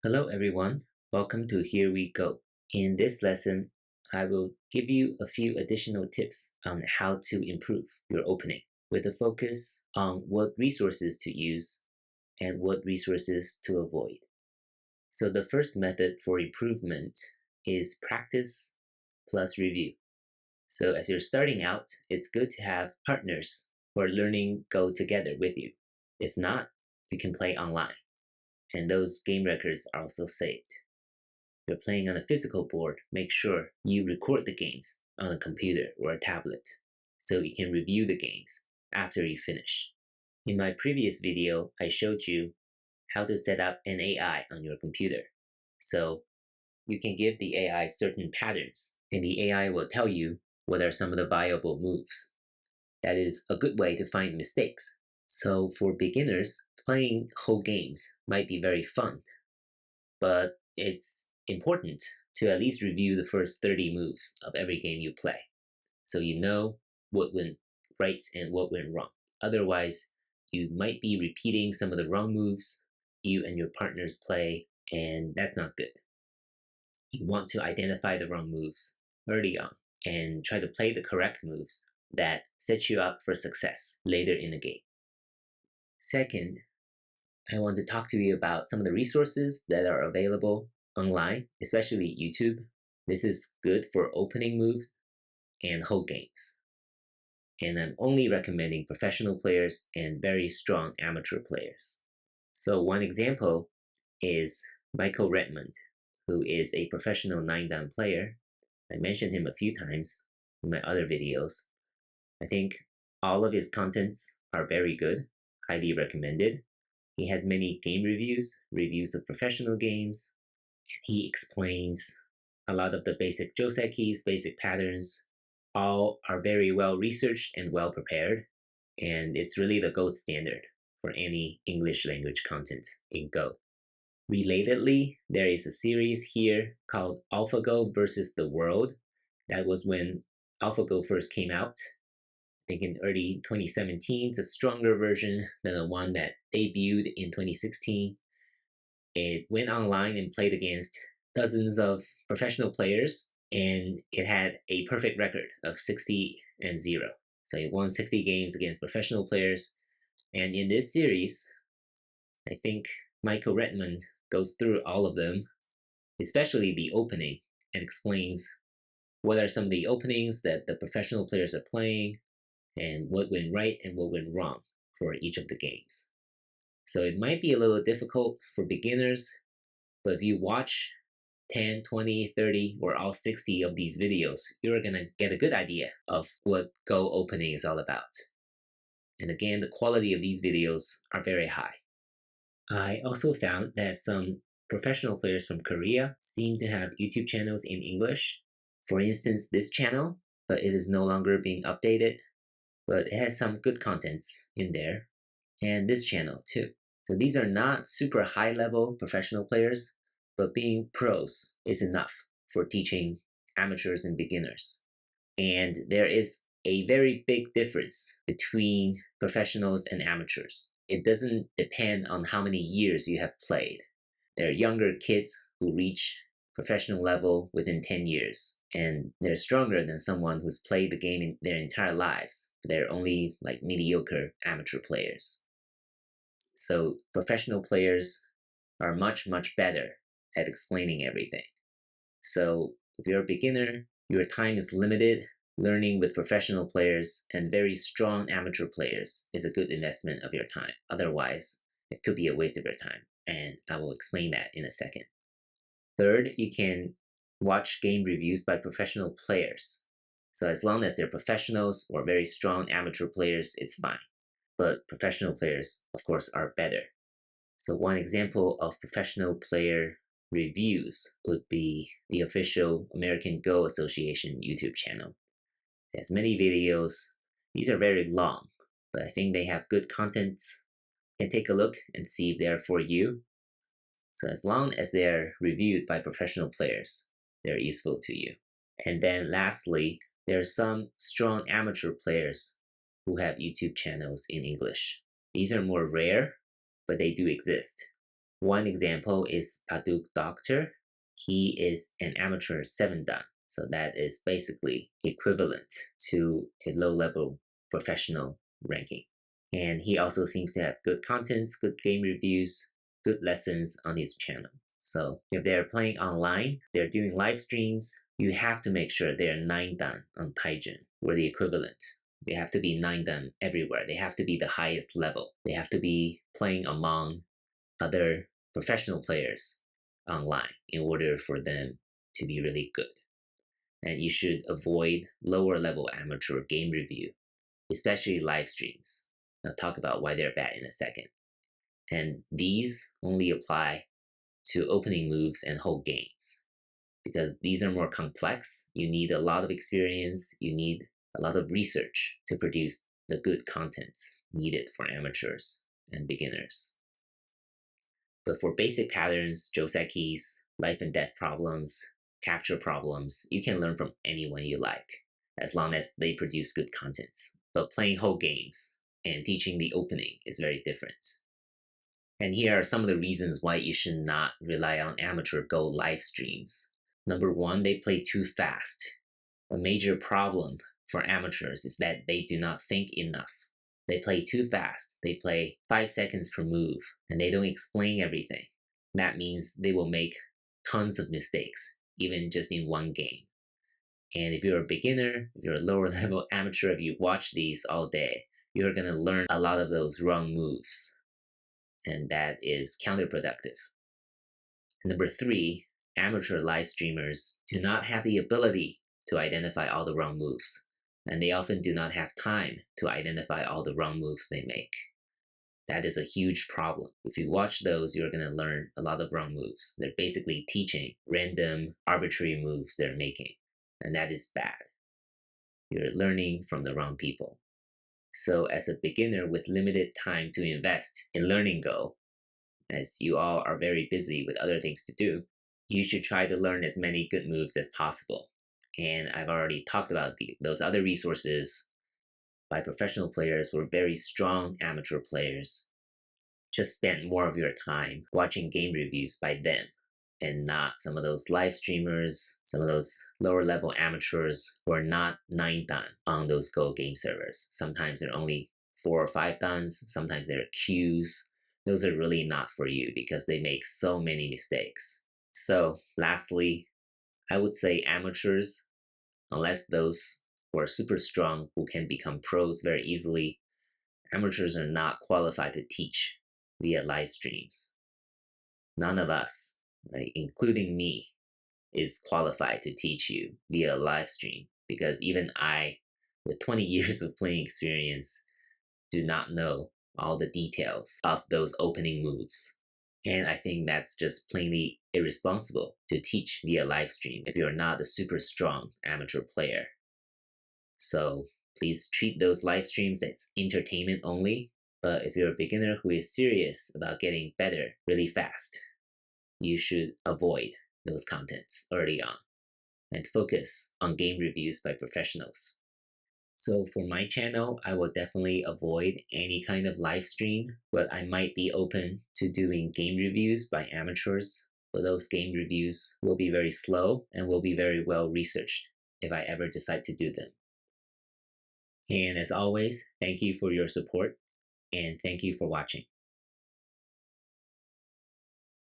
Hello everyone, welcome to Here We Go. In this lesson, I will give you a few additional tips on how to improve your opening with a focus on what resources to use and what resources to avoid. So the first method for improvement is practice plus review. So as you're starting out, it's good to have partners who are learning Go together with you. If not, you can play online, and those game records are also saved. If you're playing on a physical board, make sure you record the games on a computer or a tablet so you can review the games after you finish. In my previous video, I showed you how to set up an AI on your computer. So you can give the AI certain patterns, and the AI will tell you what are some of the viable moves. That is a good way to find mistakes. So for beginners, playing whole games might be very fun, but it's important to at least review the first 30 moves of every game you play so you know what went right and what went wrong. Otherwise, you might be repeating some of the wrong moves you and your partners play, and that's not good. You want to identify the wrong moves early on and try to play the correct moves that set you up for success later in the game. Second, I want to talk to you about some of the resources that are available online, especially YouTube. This is good for opening moves and whole games. And I'm only recommending professional players and very strong amateur players. So one example is Michael Redmond, who is a professional 9-dan player. I mentioned him a few times in my other videos. I think all of his contents are very good, highly recommended. He has many game reviews, reviews of professional games. He explains a lot of the basic josekis, basic patterns. All are very well researched and well prepared, and it's really the gold standard for any English language content in Go. Relatedly, there is a series here called AlphaGo versus the World. That was when AlphaGo first came out. I think in early 2017. It's a stronger version than the one that debuted in 2016. It went online and played against dozens of professional players, and it had a perfect record of 60-0. So it won 60 games against professional players. And in this series, I think Michael Redmond goes through all of them, especially the opening, and explains what are some of the openings that the professional players are playing, and what went right and what went wrong for each of the games. So it might be a little difficult for beginners, but if you watch 10, 20, 30, or all 60 of these videos, you're going to get a good idea of what Go opening is all about. And again, the quality of these videos are very high. I also found that some professional players from Korea seem to have YouTube channels in English. For instance, this channel, but it is no longer being updated, but it has some good contents in there, and this channel too. So these are not super high level professional players, but being pros is enough for teaching amateurs and beginners. And there is a very big difference between professionals and amateurs. It doesn't depend on how many years you have played. There are younger kids who reach professional level within 10 years, and they're stronger than someone who's played the game in their entire lives. They're only like mediocre amateur players. So professional players are much, much better at explaining everything. So if you're a beginner, your time is limited. Learning with professional players and very strong amateur players is a good investment of your time. Otherwise, it could be a waste of your time, and I will explain that in a second. Third, you can watch game reviews by professional players. So as long as they're professionals or very strong amateur players, it's fine. But professional players, of course, are better. So one example of professional player reviews would be the official American Go Association YouTube channel. It has many videos. These are very long, but I think they have good contents. You can take a look and see if they are for you. So as long as they're reviewed by professional players, they're useful to you. And then lastly, there are some strong amateur players who have YouTube channels in English. These are more rare, but they do exist. One example is Paduk Doctor. He is an amateur 7 dan, so that is basically equivalent to a low-level professional ranking. And he also seems to have good contents, good game reviews, good lessons on his channel. So if they're playing online, they're doing live streams, you have to make sure they're 9 dan on Taijin, or the equivalent. They have to be 9 dan everywhere. They have to be the highest level. They have to be playing among other professional players online in order for them to be really good. And you should avoid lower level amateur game review, especially live streams. I'll talk about why they're bad in a second. And these only apply to opening moves and whole games, because these are more complex. You need a lot of experience, you need a lot of research to produce the good content needed for amateurs and beginners. But for basic patterns, josekis, life and death problems, capture problems, you can learn from anyone you like, as long as they produce good content. But playing whole games and teaching the opening is very different. And here are some of the reasons why you should not rely on amateur Go live streams. Number one, they play too fast. A major problem for amateurs is that they do not think enough. They play too fast. They play 5 seconds per move, and they don't explain everything. That means they will make tons of mistakes, even just in one game. And if you're a beginner, if you're a lower level amateur, if you watch these all day, you're going to learn a lot of those wrong moves. And that is counterproductive. Number three, amateur live streamers do not have the ability to identify all the wrong moves, and they often do not have time to identify all the wrong moves they make. That is a huge problem. If you watch those, you're going to learn a lot of wrong moves. They're basically teaching random, arbitrary moves they're making, and that is bad. You're learning from the wrong people. So as a beginner with limited time to invest in learning Go, as you all are very busy with other things to do, you should try to learn as many good moves as possible. And I've already talked about those other resources by professional players who are very strong amateur players. Just spend more of your time watching game reviews by them, and not some of those live streamers, some of those lower level amateurs who are not 9 dan on those Go game servers. Sometimes they're only 4 or 5 dans, sometimes they're queues. Those are really not for you because they make so many mistakes. So lastly, I would say amateurs, unless those who are super strong who can become pros very easily, amateurs are not qualified to teach via live streams. None of us, right, including me, is qualified to teach you via live stream, because even I, with 20 years of playing experience, do not know all the details of those opening moves. And I think that's just plainly irresponsible to teach via live stream if you're not a super strong amateur player. So please treat those live streams as entertainment only. But if you're a beginner who is serious about getting better really fast, you should avoid those contents early on and focus on game reviews by professionals. So for my channel, I will definitely avoid any kind of live stream, but I might be open to doing game reviews by amateurs. But those game reviews will be very slow and will be very well researched if I ever decide to do them. And as always, thank you for your support, and thank you for watching.